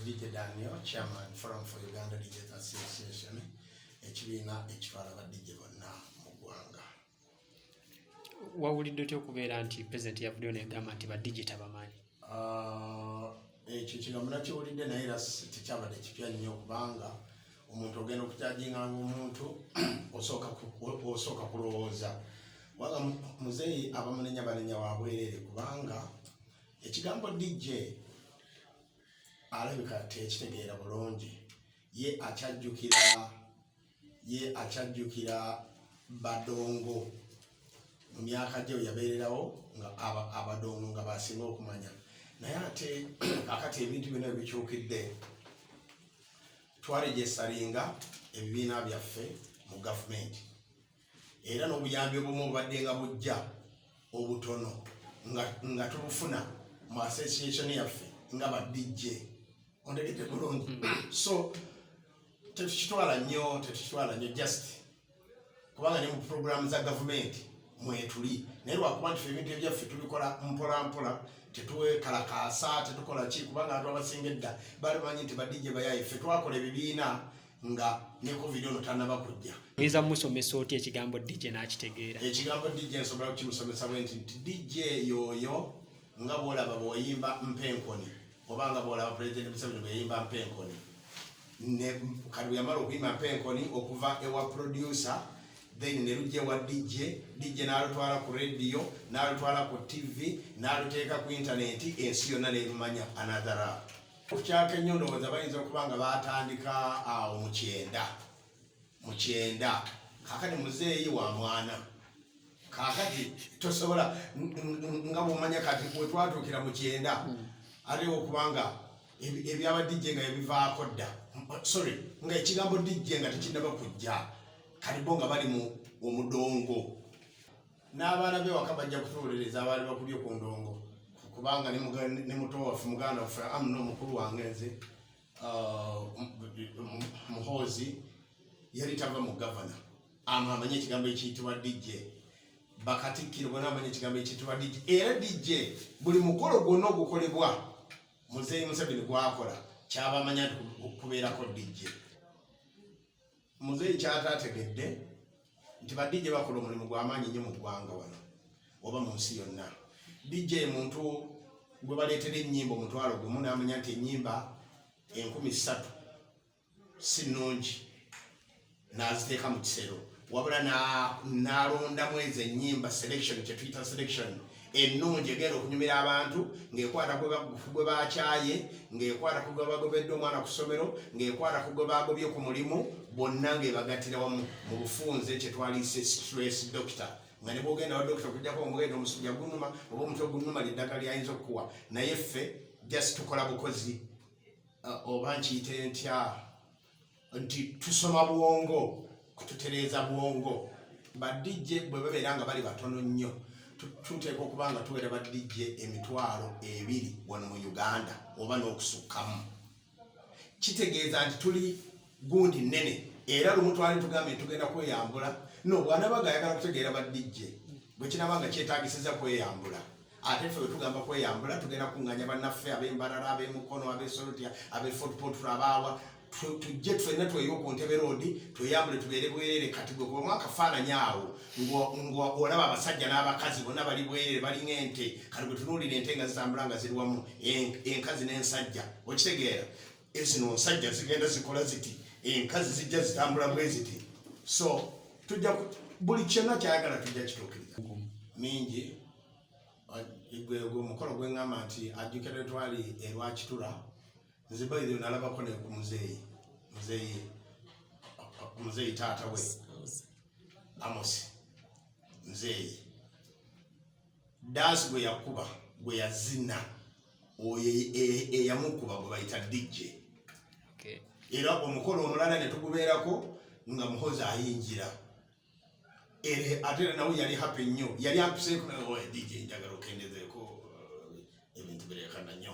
DJ Daniel, Chairman Forum for Uganda DJs Association, ekibiina ekitwala ba DJ bonna mu ggwanga. Wawulidde otya okubeera nti President yavuddeyo n'egamba nti ba DJ tabamanyi? Ekyo kigambo nakiwulidde naye era tekyabadde kipya nnyo kubanga omuntu ogenda okukyajinganga omuntu osooka kulowooza. Wanga muzeeyi abamunenya banenya wabwereere kubanga ekigambo DJ alabika tekitegeera bulungi. Ye akyajjukira badongo mu myaka gye yabeererawo nga abadongo nga basinga okumanya. Naye ate kakati ebintu bino ebikyukidde twaregistaringa ebibiina byaffe mu gavumenti era n'obuyambi obumu obubadde nga bujja obutono nga tubufuna mu association yaffe nga ba DJ ondegete bulungi. So tetukitwala nnyo just kubanga ne mu programu za gavumenti mwetuli naye lwakuba nti ebintu ebyaffe tubikola mpolampola tetuwekalakaasa tetukola ki kubanga abantu abasinga edda bamanyi nti ba DJ bayayi ffe twakola ebibiina nga ne covid ono tannaba kujja. Oyinza musomesa otya ekigambo DJ n'akitegeera? Ekigambo DJ nsobola kukimusomesa bwe nti DJ yoyo nga bw'olaba bw'oyimba mpenkoni oba nga bw'olaba President Museveni bw'eyimba mpenkoni kati bwe yamala okuyimba mpenkoni okuva ewa producer then ne lujja ewa DJ n'alutwala ku radio n'alutwala ku TV n'aluteeka ku internet ensi yonna n'ebimanya another. Kukyaka ennyo ndowooza bayinza okuba nga baatandika awo mu kyenda kakati muzeeyi wa mwana kakati tosobola nga bw'omanya kati bwe twatuukira mu kyenda ate okubanga ebyaba DJ nga ebivaako dda nga ekigambo DJ nga tekinnaba kujja kati bo nga bali mu omudongo n'abaana be waka bajja kutuwuliriza abaali bakubye ku ndongo kubanga ne muto waffe muganda waffe amuno omukulu wange nze Muhoozi yali tava mu gavana amanye ekigambo ekiyitibwa DJ bakatikkiro bona amanye ekigambo ekiyitibwa DJ era DJ buli mukolo gwonna ogukolebwa muzeeyi Museveni gwakola kyabamanya nti kubeerako DJ. Muzeeyi kyataategedde nti ba DJ bakola omulimu gw'amaanyi nnyo mu ggwanga wano oba mu nsi yonna. DJ muntu gwe baleetera ennyimba omutwalo gumu n'amanya nti ennyimba 3,000 si nnungi n'aziteeka mu kisero wabula n'alondamu ezo ennyimba selection kye tuyita selection ennungi egenda okunyumira abantu ng'ekwata gwe bakyaye ng'ekwata ku gwe bagobedde omwana ku ssomero ng'ekwata ku gwe bagobye ku mulimu bonna ng'ebagattira wamu mu bufunze kye twaliise stress doctor nga ne bw'ogenda wa doctor okujjako omugenda omusujja gunuma oba omutwe gunuma ly'eddagala lyayinza okukuwa naye ffe just tukola bukozi oba nkiyite ntya nti tusoma bwongo kututereeza bwongo. Ba DJ bwe babeera nga bali batono nnyo tuteeka okuba nga tuwera ba DJ 2,000 wano mu Uganda oba n'okusukkamu. Kitegeeza nti tuli gundi nnene era lumu twali tugambe tugenda kweyambula no bw'anabaga ayagala kutegeera ba DJ bwe kinaba nga kyetaagisiza kweyambula ate ffe bwe tugamba kweyambula tugenda kuŋŋanya bannaffe ab'embalala ab'emukono ab'esolotya ab'efortport abaawa tujje ffenna tweyo ku ntebe roodi tweyambule tubeere bwerere kati gwe kuba akafaananyi awo ng'olaba abasajja n'abakazi bonna bali bwerere bali ng'ente kati bwe tunuulira ente nga zitambula nga ziri wamu enkazi n'ensajja okitegeera ezino nsajja zigenda zikola ziti enkazi zijja zitambula bwe ziti. So tujja buli kyonna kyayagala tujja kituukiriza mingi gwe omukolo gwe ŋŋamba nti ajjukira twali erwakitula nze bayizo nalabako ne ku muzeeyi taata we Amosi muzeeyi dansi gwe yakuba gwe yazina oyo eyamukuba gwe bayita DJ era omukolo omulala ne tugubeerako nga Muhoozi ayingira ate nawe yali happy nnyo yali ampiseeko nawe DJ njagala okendezeeko ebintu bireekana nnyo